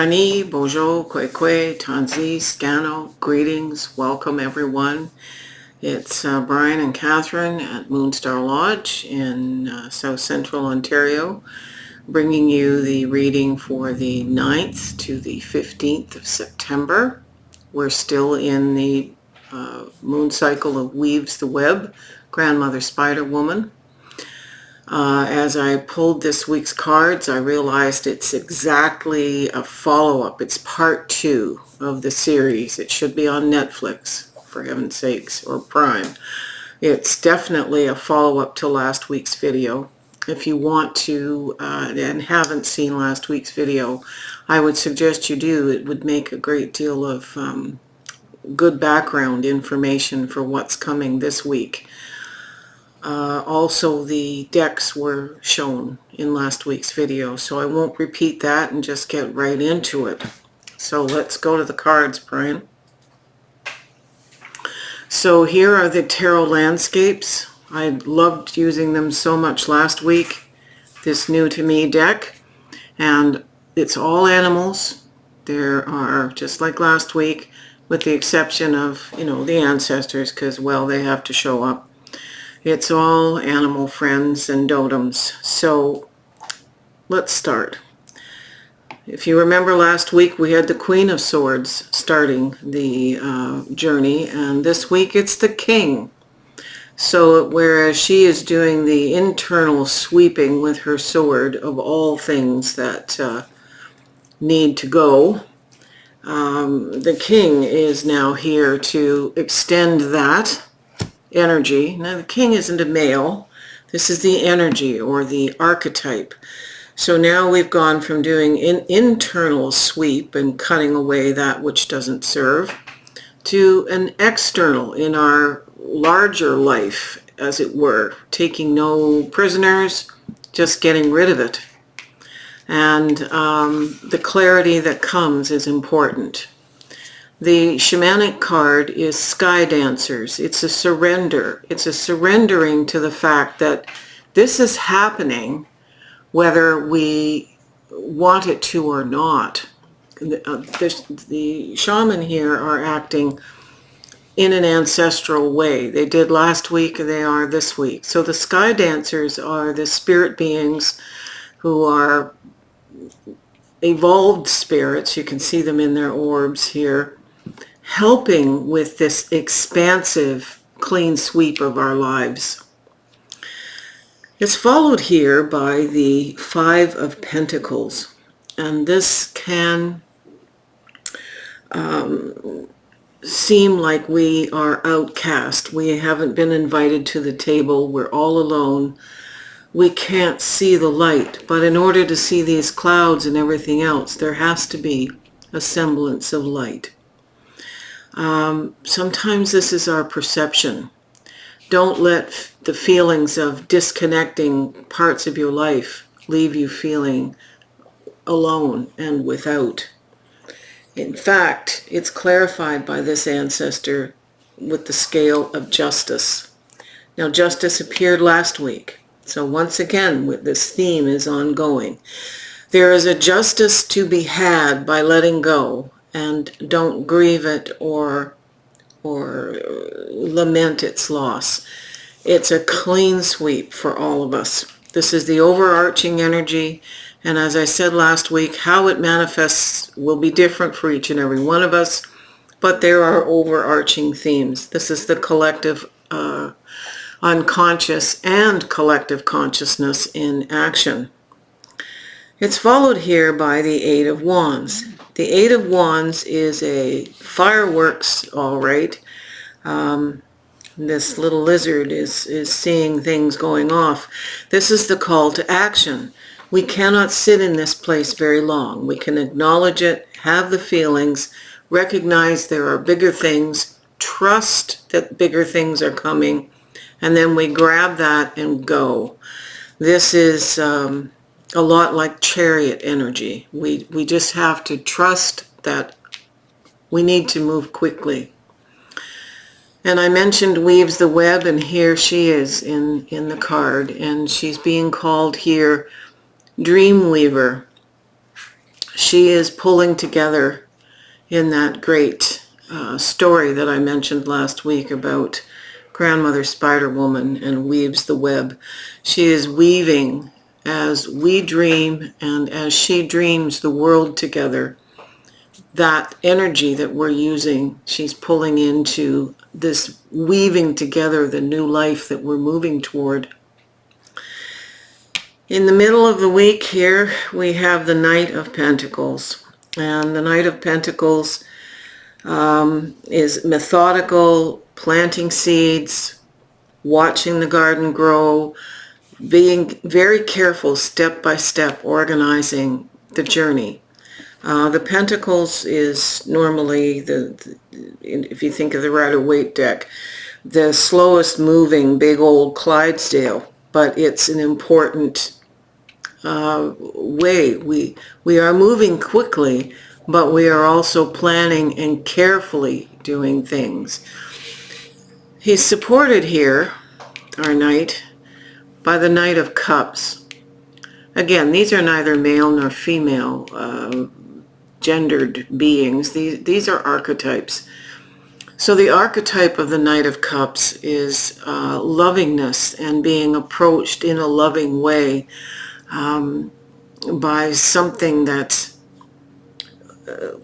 Ani, Bonjour, Kwekwe, Tanzi, Scano, greetings, welcome everyone. It's Brian and Catherine at Moonstarlodge in South Central Ontario, bringing you the reading for the 9th to the 15th of September. We're still in the moon cycle of Weaves the Web, Grandmother Spider Woman. As I pulled this week's cards, I realized it's exactly a follow-up. It's part 2 of the series. It should be on Netflix, for heaven's sakes, or Prime. It's definitely a follow-up to last week's video. If you want to and haven't seen last week's video, I would suggest you do. It would make a great deal of good background information for what's coming this week. Also, the decks were shown in last week's video, so I won't repeat that and just get right into it. So let's go to the cards, Brian. So here are the tarot landscapes. I loved using them so much last week, this new to me deck, and it's all animals. There are, just like last week, with the exception of, the ancestors, because, well, they have to show up. It's all animal friends and totems. So let's start. If you remember last week, we had the Queen of Swords starting the journey, and this week it's the King. So whereas she is doing the internal sweeping with her sword of all things that need to go, the King is now here to extend that energy. Now the King isn't a male. This is the energy or the archetype. So now we've gone from doing an internal sweep and cutting away that which doesn't serve to an external in our larger life, as it were, taking no prisoners, just getting rid of it. And the clarity that comes is important. The shamanic card is Sky Dancers. It's a surrender. It's a surrendering to the fact that this is happening whether we want it to or not. The shaman here are acting in an ancestral way. They did last week and they are this week. So the Sky Dancers are the spirit beings who are evolved spirits. You can see them in their orbs here, helping with this expansive, clean sweep of our lives. It's followed here by the Five of Pentacles, and this can seem like we are outcast. We haven't been invited to the table. We're all alone. We can't see the light, but in order to see these clouds and everything else, there has to be a semblance of light. Sometimes this is our perception. Don't let the feelings of disconnecting parts of your life leave you feeling alone and without. In fact, it's clarified by this ancestor with the scale of justice. Now, justice appeared last week. So once again, this theme is ongoing. There is a justice to be had by letting go, and don't grieve it or lament its loss. It's a clean sweep for all of us. This is the overarching energy, and as I said last week, how it manifests will be different for each and every one of us, but there are overarching themes. This is the collective unconscious and collective consciousness in action. It's followed here by the Eight of Wands. The Eight of Wands is a fireworks, all right. This little lizard is seeing things going off. This is the call to action. We cannot sit in this place very long. We can acknowledge it, have the feelings, recognize there are bigger things, trust that bigger things are coming, and then we grab that and go. This is a lot like chariot energy. We just have to trust that we need to move quickly. And I mentioned Weaves the Web, and here she is in the card, and she's being called here Dream Weaver. she is pulling together in that great story that I mentioned last week about Grandmother Spider-Woman and weaves the web. She is weaving as we dream and as she dreams the world together. That energy that we're using, she's pulling into this weaving together the new life that we're moving toward. In the middle of the week here, we have the Knight of Pentacles. And the Knight of Pentacles is methodical, planting seeds, watching the garden grow, being very careful, step by step, organizing the journey. The Pentacles is normally, if you think of the Rider-Waite deck, the slowest moving big old Clydesdale, but it's an important way. We are moving quickly, but we are also planning and carefully doing things. He's supported here, our knight, by the Knight of Cups. Again, these are neither male nor female gendered beings. These are archetypes. So the archetype of the Knight of Cups is lovingness and being approached in a loving way by something that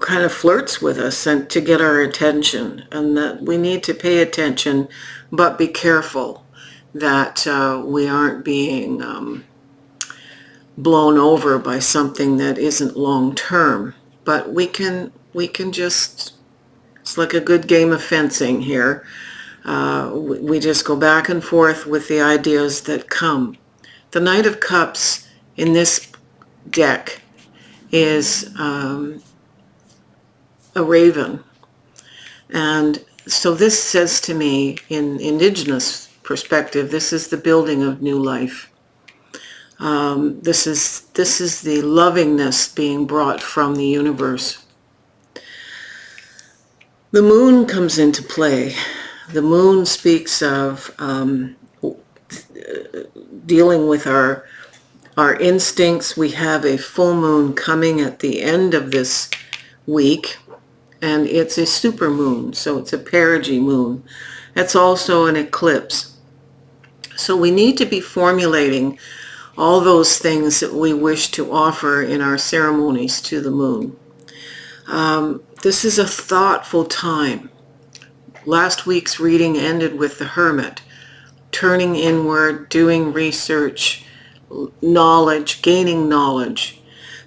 kind of flirts with us and to get our attention, and that we need to pay attention but be careful that we aren't being blown over by something that isn't long term. But we can just, it's like a good game of fencing here. We just go back and forth with the ideas that come. The Knight of Cups in this deck is a raven. And so this says to me, in indigenous perspective, this is the building of new life. This is the lovingness being brought from the universe. The moon comes into play. The moon speaks of dealing with our instincts. We have a full moon coming at the end of this week, and it's a super moon, so it's a perigee moon. It's also an eclipse. So we need to be formulating all those things that we wish to offer in our ceremonies to the moon. This is a thoughtful time. Last week's reading ended with the Hermit, turning inward, doing research, knowledge, gaining knowledge.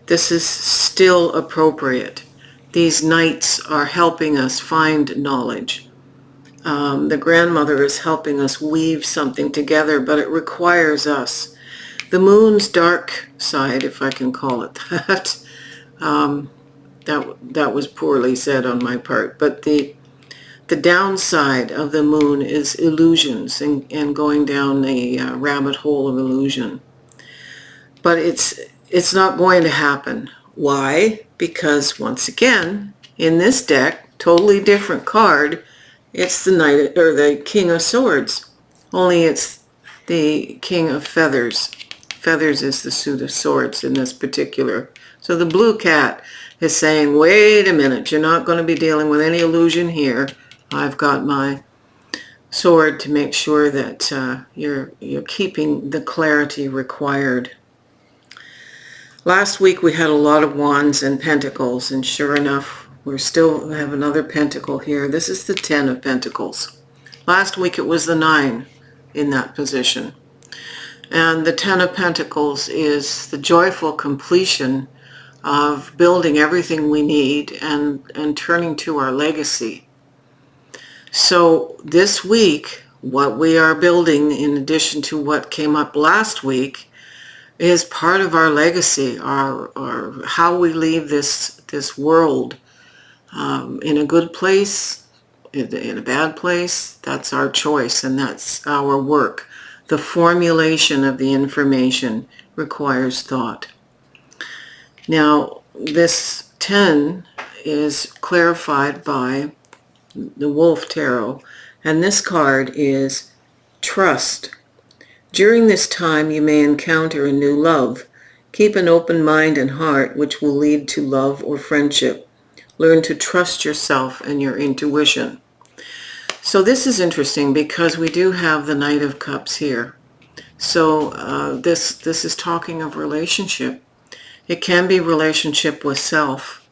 This is still appropriate. These knights are helping us find knowledge. The grandmother is helping us weave something together, but it requires us. The moon's dark side, if I can call it that, that was poorly said on my part, but the downside of the moon is illusions and going down the rabbit hole of illusion. But it's not going to happen. Why? Because once again, in this deck, totally different card, it's the Knight or the King of Swords. Only it's the King of Feathers. Feathers is the suit of swords in this particular. So the blue cat is saying, wait a minute, you're not going to be dealing with any illusion here. I've got my sword to make sure that you're keeping the clarity required. Last week we had a lot of wands and pentacles, and sure enough, we still have another pentacle here. This is the 10 of Pentacles. Last week it was the 9 in that position. And the 10 of Pentacles is the joyful completion of building everything we need and turning to our legacy. So this week, what we are building, in addition to what came up last week, is part of our legacy, our how we leave this world in a good place, in a bad place. That's our choice, and that's our work. The formulation of the information requires thought. Now, this 10 is clarified by the Wolf Tarot, and this card is trust. During this time, you may encounter a new love. Keep an open mind and heart, which will lead to love or friendship. Learn to trust yourself and your intuition. So this is interesting because we do have the Knight of Cups here. So this is talking of relationship. It can be relationship with self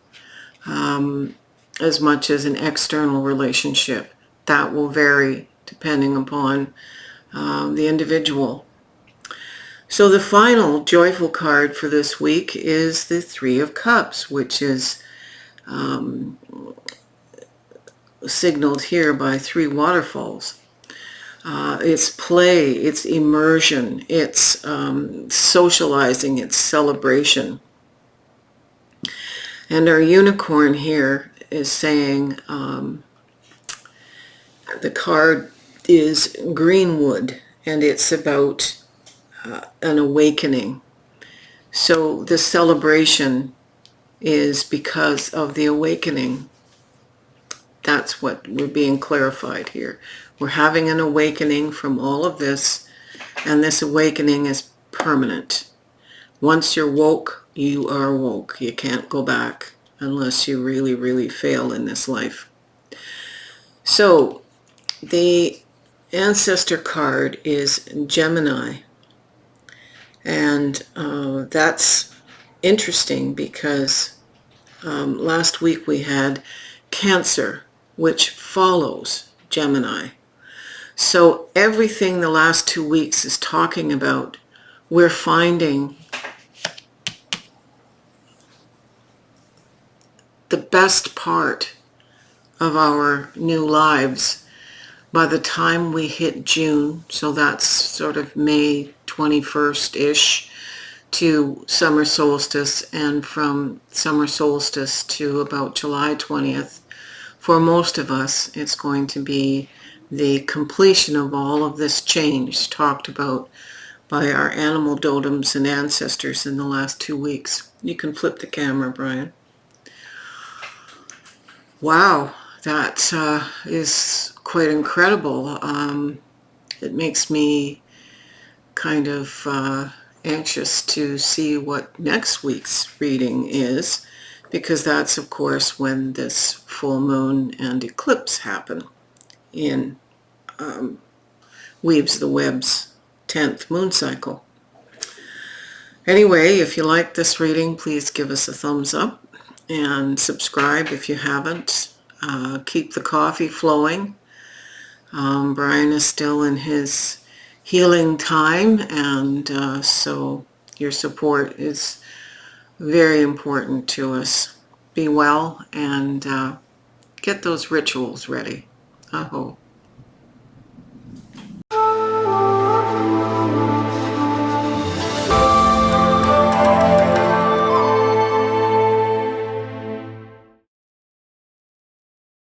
as much as an external relationship. That will vary depending upon the individual. So the final joyful card for this week is the Three of Cups, which is signaled here by three waterfalls. It's play, it's immersion, it's socializing, it's celebration. And our unicorn here is saying the card is greenwood, and it's about an awakening. So the celebration is because of the awakening. That's what we're being clarified here. We're having an awakening from all of this, and this awakening is permanent. Once you're woke, you are woke. You can't go back unless you really, really fail in this life. So the ancestor card is Gemini, and that's interesting because last week we had Cancer, which follows Gemini. So everything the last 2 weeks is talking about, we're finding the best part of our new lives by the time we hit June. So that's sort of May 21st-ish to summer solstice, and from summer solstice to about July 20th. For most of us, it's going to be the completion of all of this change talked about by our animal totems and ancestors in the last 2 weeks. You can flip the camera, Brian. Wow, that is quite incredible. It makes me kind of anxious to see what next week's reading is, because that's, of course, when this full moon and eclipse happen in Weaves the Web's 10th moon cycle. Anyway, if you like this reading, please give us a thumbs up and subscribe if you haven't. Keep the coffee flowing. Brian is still in his healing time, and so your support is very important to us. Be well and get those rituals ready. Aho.